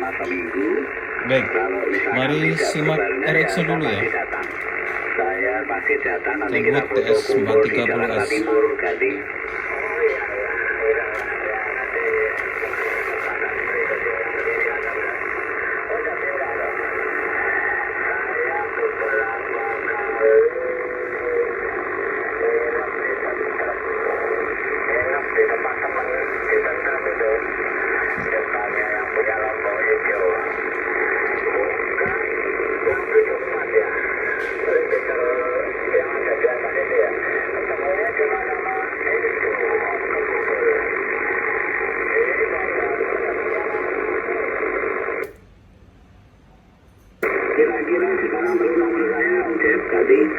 selama seminggu. Baik, Kalau misalkan mari tidak simak signalnya, RX-nya saya dulu ya. pasti datang. Saya pasti datang, nanti kita Kenwood foto kumpul di Jakarta TS430S. Timur, Gading. Kira-kira sekarang beri nomor saya, Ucap, Gading.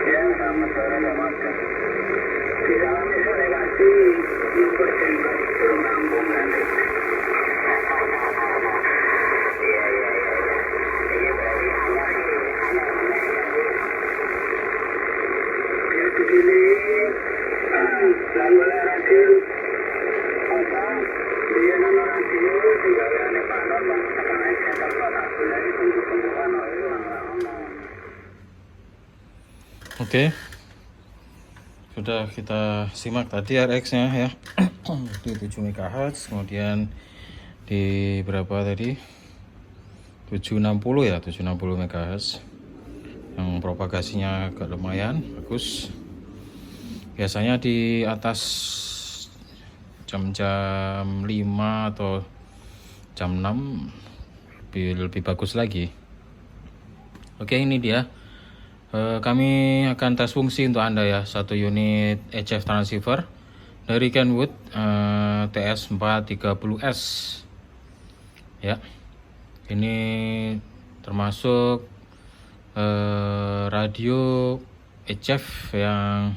Ya, selamat sore, Mas. Di dalam itu negasi, info center belum rampung nanti. Ya, begini, lalu radio, apa, dia nama radio, juga ada panel, Bang, sekarang saya terpaksa, jadi tunggu-tunggu panel, Oke, sudah kita simak tadi RX-nya ya. Di 7 MHz, kemudian di berapa tadi? 760 ya, 760 MHz. Yang propagasinya agak lumayan bagus. Biasanya di atas jam-jam 5 atau jam 6 lebih bagus lagi. Oke, ini dia. Kami akan tes fungsi untuk Anda ya, satu unit HF transceiver dari Kenwood TS430S ya. Ini termasuk radio HF yang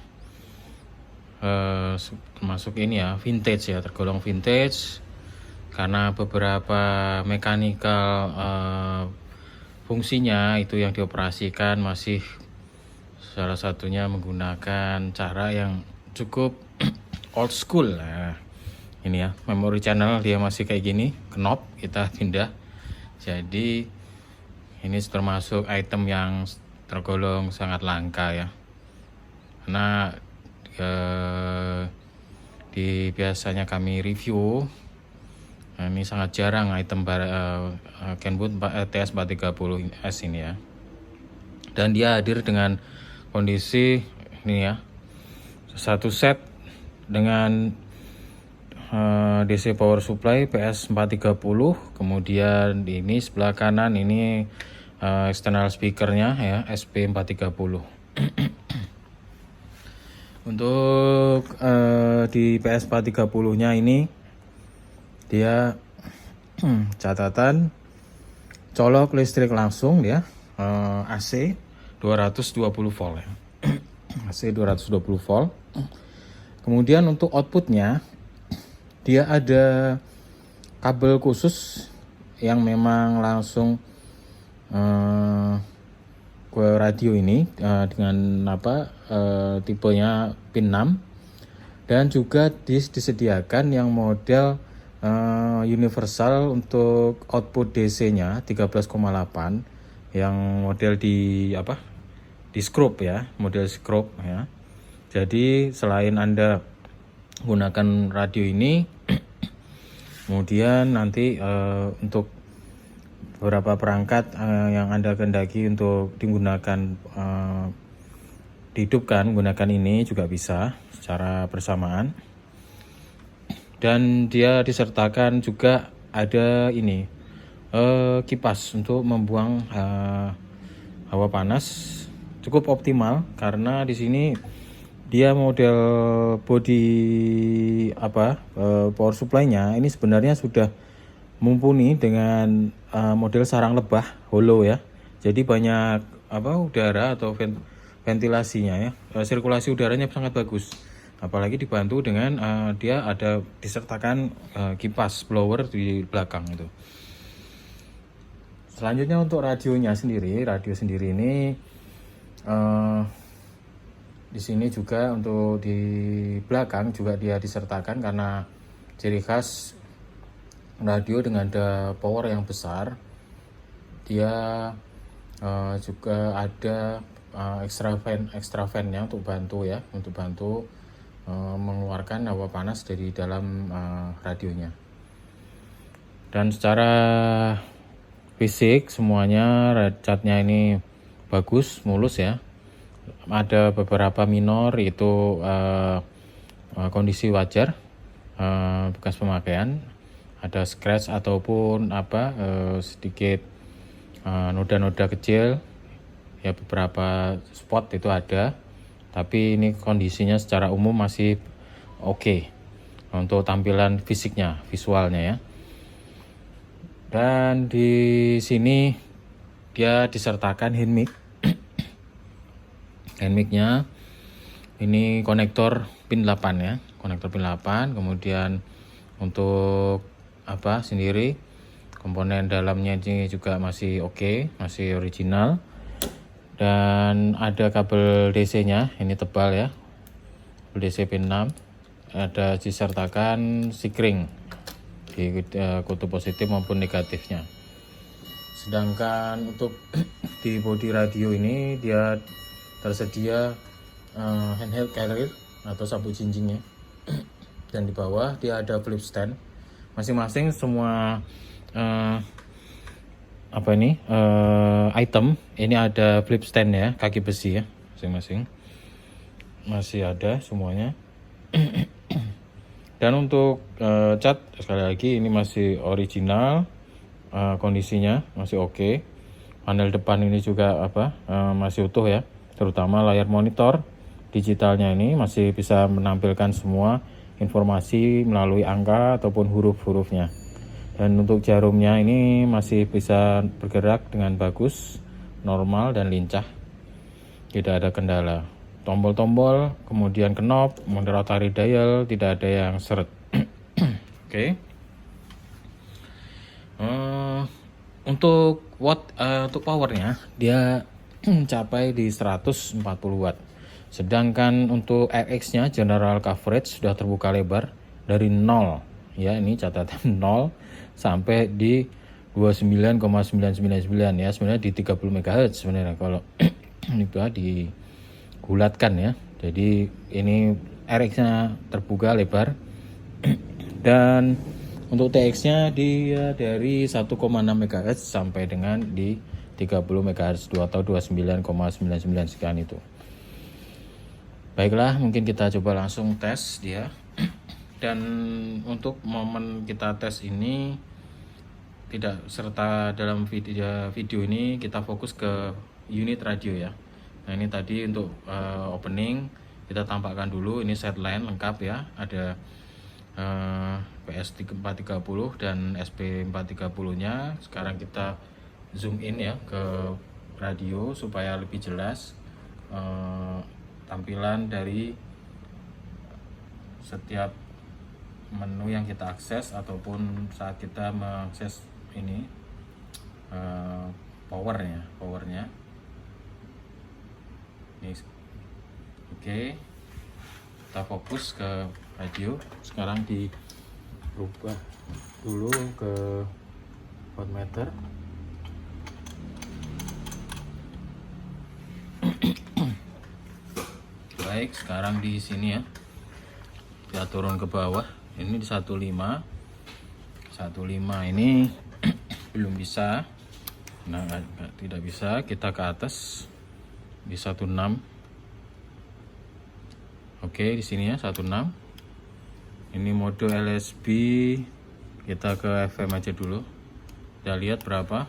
termasuk ini ya, vintage ya, tergolong vintage karena beberapa mechanical fungsinya itu yang dioperasikan masih salah satunya menggunakan cara yang cukup old school. Nah, ini ya, memory channel dia masih kayak gini, knob kita pindah. Jadi ini termasuk item yang tergolong sangat langka ya. Karena di biasanya kami review, nah, ini sangat jarang item Kenwood TS430S ini ya. Dan dia hadir dengan kondisi ini ya, satu set dengan DC power supply PS430, kemudian ini sebelah kanan ini external speakernya ya, SP430. Untuk di PS430 nya ini dia catatan colok listrik langsung ya, AC 220 volt ya. AC 220 volt. Kemudian untuk outputnya dia ada kabel khusus yang memang langsung ke radio ini dengan tipenya pin 6, dan juga disediakan yang model universal untuk output DC-nya 13,8 yang model di scrub ya, model scrub ya. Jadi selain Anda gunakan radio ini, kemudian nanti untuk beberapa perangkat yang Anda kehendaki untuk digunakan dihidupkan menggunakan ini juga bisa secara bersamaan. Dan dia disertakan juga ada ini kipas untuk membuang hawa panas, cukup optimal karena di sini dia model body power supply-nya ini sebenarnya sudah mumpuni dengan model sarang lebah hollow ya. Jadi banyak udara atau ventilasinya ya, sirkulasi udaranya sangat bagus. apalagi dibantu dengan dia ada disertakan kipas blower di belakang itu. Selanjutnya untuk radio sendiri ini di sini juga untuk di belakang juga dia disertakan, karena ciri khas radio dengan ada power yang besar, dia juga ada extra fan-nya untuk bantu mengeluarkan hawa panas dari dalam radionya. Dan secara fisik semuanya catnya ini bagus, mulus ya. Ada beberapa minor itu kondisi wajar, bekas pemakaian, ada scratch ataupun sedikit noda-noda kecil ya, beberapa spot itu ada, tapi ini kondisinya secara umum masih oke untuk tampilan fisiknya, visualnya ya. Dan di sini dia disertakan hand mic. Hand mic-nya ini konektor pin 8 ya, konektor pin 8. Kemudian untuk sendiri komponen dalamnya ini juga masih oke, masih original. Dan ada kabel DC-nya, ini tebal ya, DC pin 6. Ada disertakan sikring di kutub positif maupun negatifnya. Sedangkan untuk di bodi radio ini dia tersedia handheld carrier atau sapu jinjingnya. Dan di bawah dia ada flip stand. Masing-masing semua item ini ada flip stand ya, kaki besi ya, masing-masing masih ada semuanya. Dan untuk cat sekali lagi ini masih original, kondisinya masih oke. Panel depan ini juga masih utuh ya, terutama layar monitor digitalnya ini masih bisa menampilkan semua informasi melalui angka ataupun huruf-hurufnya. Dan untuk jarumnya ini masih bisa bergerak dengan bagus, normal dan lincah, tidak ada kendala. Tombol-tombol, kemudian knob, rotary dial, tidak ada yang seret. Oke. Untuk powernya dia mencapai di 140 watt. Sedangkan untuk RX-nya general coverage sudah terbuka lebar dari 0 ya, ini catatan 0 sampai di 29,999 ya, sebenarnya di 30 MHz sebenarnya kalau ini digulatkan ya. Jadi ini RX-nya terbuka lebar. Dan untuk TX-nya dia dari 1,6 MHz sampai dengan di 30 MHz atau 29,99 sekian itu. Baiklah, mungkin kita coba langsung tes dia. Dan untuk momen kita tes ini tidak serta dalam video ini kita fokus ke unit radio ya. Nah ini tadi untuk opening kita tampakkan dulu, ini set line lengkap ya, ada PS430 dan SP430 nya. Sekarang kita zoom in ya ke radio supaya lebih jelas tampilan dari setiap menu yang kita akses ataupun saat kita mengakses ini powernya ini. Oke, kita fokus ke radio. Sekarang dirubah dulu ke voltmeter. Baik, sekarang di sini ya kita turun ke bawah, ini di 15 ini belum bisa, nah tidak bisa, kita ke atas di 16. Oke, di sini ya 16. Ini mode LSB, kita ke FM aja dulu. Kita lihat berapa,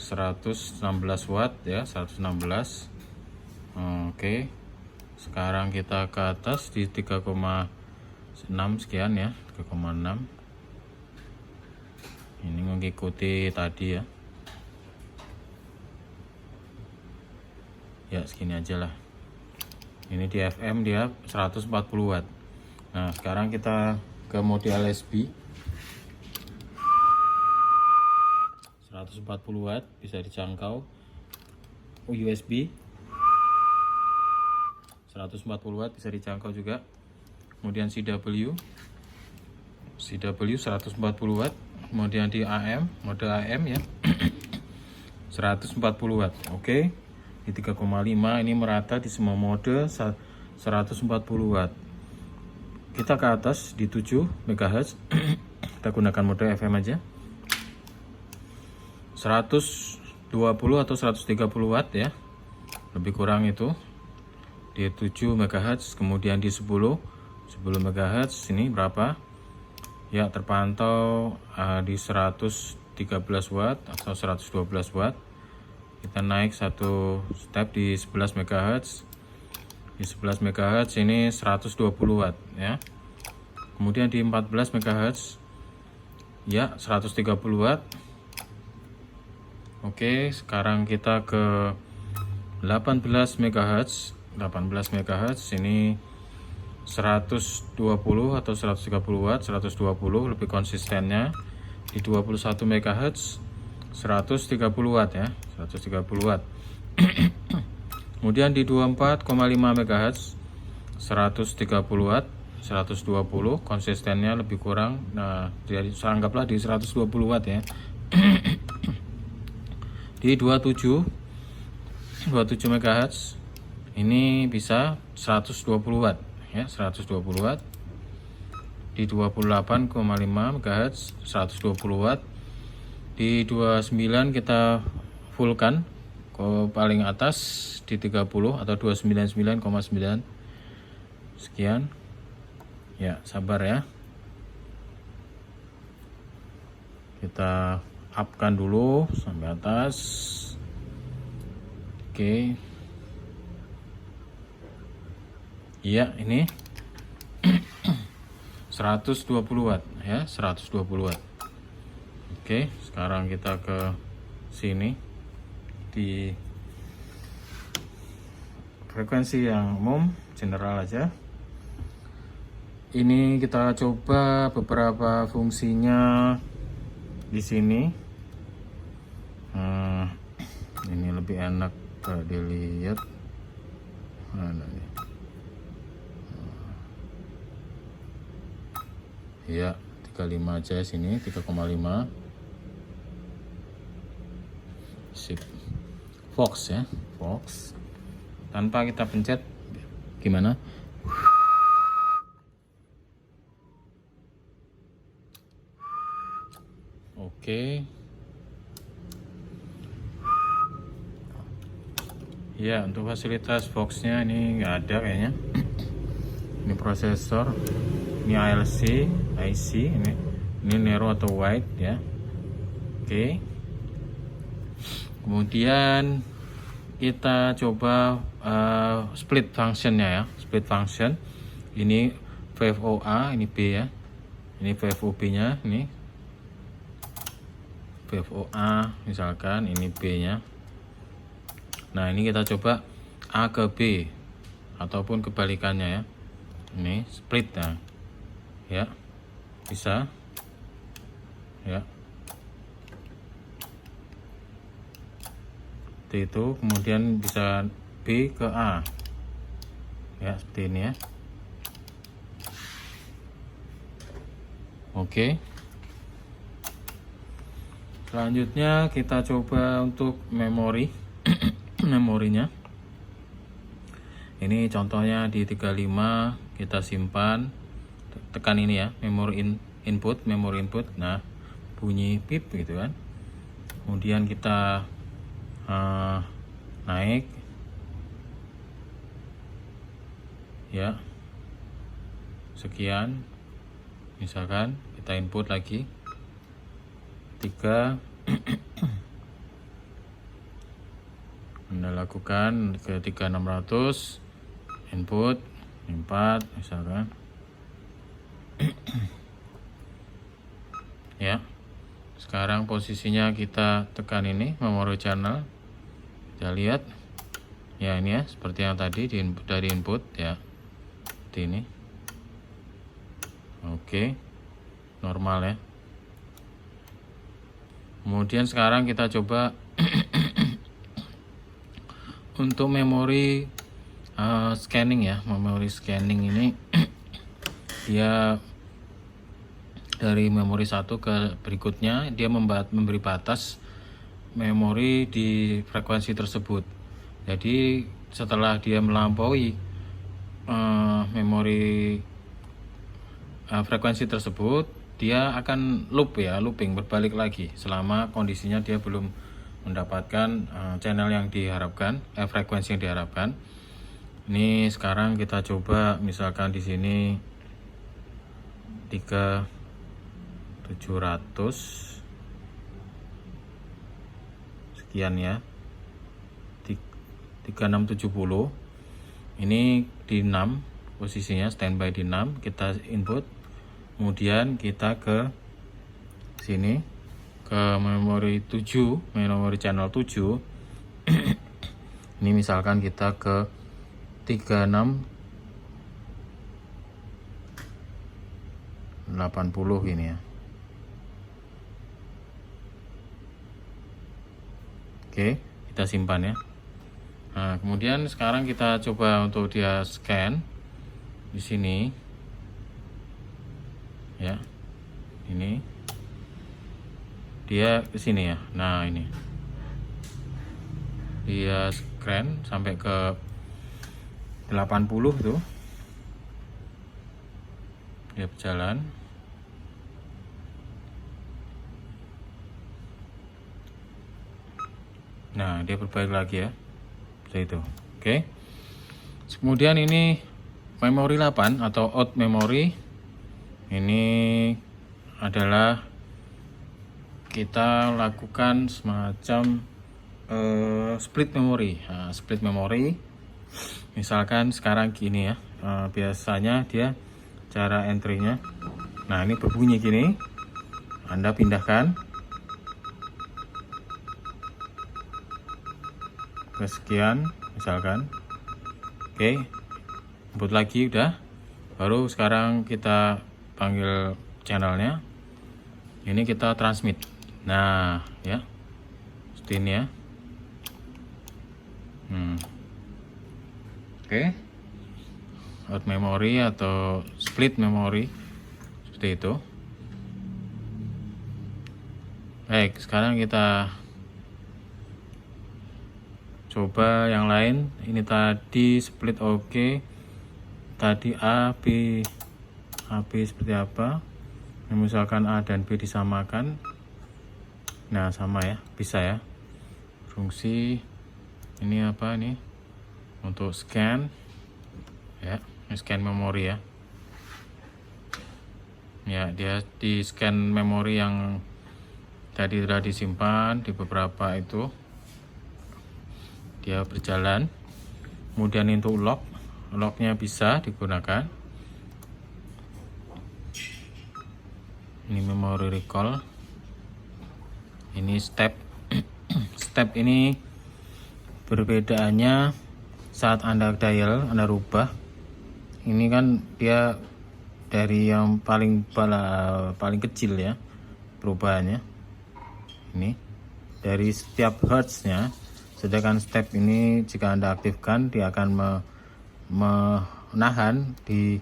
116 watt ya, 116. Oke, sekarang kita ke atas di 3,6 sekian ya, 3,6. Ini mengikuti tadi ya. Ya segini aja lah. Ini di FM dia 140 watt. Nah, sekarang kita ke mode LSB. 140 watt bisa dijangkau. USB 140 watt bisa dijangkau juga. Kemudian CW 140 watt. Kemudian di AM, mode AM ya. 140 watt. Oke. Di 3,5 ini merata di semua mode 140 watt. Kita ke atas di 7 MHz. Kita gunakan mode FM aja. 120 atau 130 watt ya. Lebih kurang itu. Di 7 MHz, kemudian di 10 MHz ini berapa? Ya, terpantau di 113 watt atau 112 watt. Kita naik satu step di 11 MHz. Di 11 MHz ini 120 watt ya. Kemudian di 14 MHz ya 130 watt. Oke, sekarang kita ke 18 MHz. 18 MHz ini 120 atau 130 watt, 120 lebih konsistennya. Di 21 MHz 130 watt ya, 130 watt. Kemudian di 24,5 MHz 130 watt, 120 konsistennya lebih kurang. Nah, jadi anggaplah di 120 watt ya. Di 27 MHz ini bisa 120 watt ya, 120 watt. Di 28,5 MHz 120 watt. Di 29 kita fullkan ke paling atas di 30 atau 299,9 sekian ya. Sabar ya, kita upkan dulu sampai atas. Oke ya, ini 120 watt ya, 120 watt. Oke, sekarang kita ke sini di frekuensi yang umum, general aja. Ini kita coba beberapa fungsinya di sini. Ini lebih enak dilihat. Mana nih? Ya, 35 aja sini, 3,5. Sip. Fox ya, Fox. Tanpa kita pencet gimana? Oke. Ya, untuk fasilitas Fox-nya ini nggak ada kayaknya. Ini prosesor, ini ALC, IC, ini narrow atau wide ya. Oke. Kemudian kita coba split functionnya ya, split function. Ini VFOA, ini B ya. Ini VFOB-nya, ini VFOA misalkan, ini B-nya. Nah, ini kita coba A ke B ataupun kebalikannya ya. Ini split ya, bisa ya. Seperti itu. Kemudian bisa B ke A ya, seperti ini ya. Oke. Selanjutnya kita coba untuk memori. Memorinya ini contohnya di 35 kita simpan, tekan ini ya, memori input. Nah, bunyi pip gitu kan. Kemudian kita naik ya, sekian misalkan. Kita input lagi 3. Anda lakukan ke 3600, input 4 misalkan. Ya, sekarang posisinya kita tekan ini memori channel, kita lihat Ya ini ya, seperti yang tadi dari input ya, seperti ini. Oke, normal ya. Kemudian sekarang kita coba untuk memori scanning ya. Memori scanning ini dia dari memori satu ke berikutnya dia memberi batas memori di frekuensi tersebut. Jadi setelah dia melampaui memori frekuensi tersebut, dia akan looping berbalik lagi selama kondisinya dia belum mendapatkan channel yang diharapkan, frekuensi yang diharapkan. Ini sekarang kita coba misalkan di sini 3700 sekian ya, 3670. Ini di 6 posisinya, standby di 6. Kita input, kemudian kita ke sini ke memori 7, memori channel 7. Ini misalkan kita ke 3680 ini ya. Oke, kita simpan ya. Nah, kemudian sekarang kita coba untuk dia scan di sini ya. Ini dia ke sini ya. Nah, ini dia scan sampai ke 80 tuh. Dia berjalan. Nah, dia berbalik lagi ya. Itu. Oke. Kemudian ini memori 8 atau out memory. Ini adalah kita lakukan semacam split memory. Nah, split memory. Misalkan sekarang gini ya. Biasanya dia cara entry-nya. Nah, ini berbunyi gini. Anda pindahkan kesekian misalkan. Oke, input lagi udah, baru sekarang kita panggil channelnya, ini kita transmit. Nah ya, seperti ini ya. Oke, out memory atau split memory seperti itu. Baik, sekarang kita coba yang lain. Ini tadi split oke. Tadi A, B seperti apa? Misalkan A dan B disamakan. Nah, sama ya, bisa ya. Fungsi ini apa nih? Untuk scan ya, scan memori ya. Ya, dia di scan memori yang tadi sudah disimpan di beberapa itu. Dia berjalan. Kemudian untuk lognya bisa digunakan. Ini memory recall. Ini step. Step ini perbedaannya saat Anda dial, Anda rubah. Ini kan dia dari yang paling kecil ya perubahannya. Ini dari setiap hertznya. Sedangkan step ini jika Anda aktifkan, dia akan menahan di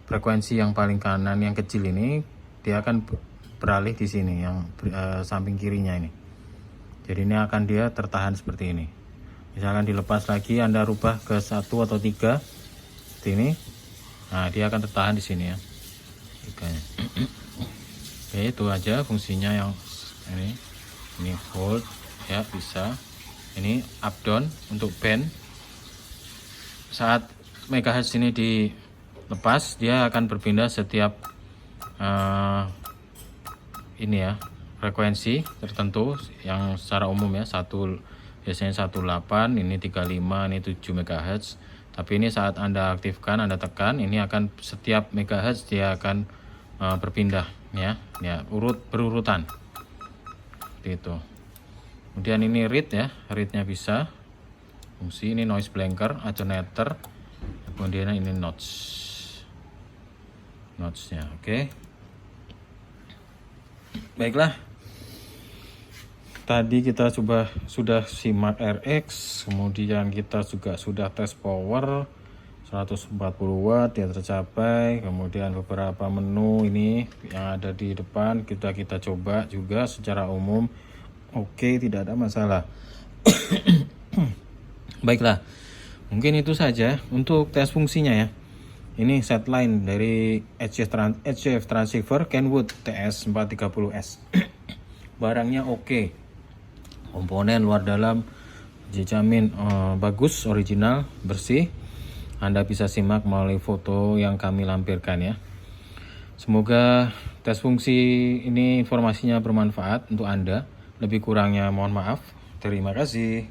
frekuensi yang paling kanan yang kecil ini. Dia akan beralih di sini yang samping kirinya ini. Jadi ini akan dia tertahan seperti ini. Misalkan dilepas lagi, Anda rubah ke 1 atau 3 seperti ini. Nah, dia akan tertahan di sini ya. Oke, itu aja fungsinya yang ini hold ya, bisa. Ini up down untuk band. Saat megahertz ini dilepas, dia akan berpindah setiap ini ya, frekuensi tertentu yang secara umum ya, biasanya 18, ini 35, ini 7 MHz. Tapi ini saat Anda aktifkan, Anda tekan, ini akan setiap megahertz dia akan berpindah ya, berurutan. Seperti itu. Kemudian ini read ya, readnya bisa. Fungsi ini noise blanker, alternator. Kemudian ini notesnya, oke. Baiklah. Tadi kita sudah simak RX, kemudian kita juga sudah tes power 140 watt yang tercapai, kemudian beberapa menu ini yang ada di depan kita coba juga secara umum. Oke, tidak ada masalah. Baiklah, mungkin itu saja untuk tes fungsinya ya. Ini set line dari HF transceiver Kenwood TS430S. Barangnya oke. Komponen luar dalam dijamin bagus, original, bersih. Anda bisa simak melalui foto yang kami lampirkan ya. Semoga tes fungsi ini informasinya bermanfaat untuk Anda. Lebih kurangnya mohon maaf. Terima kasih.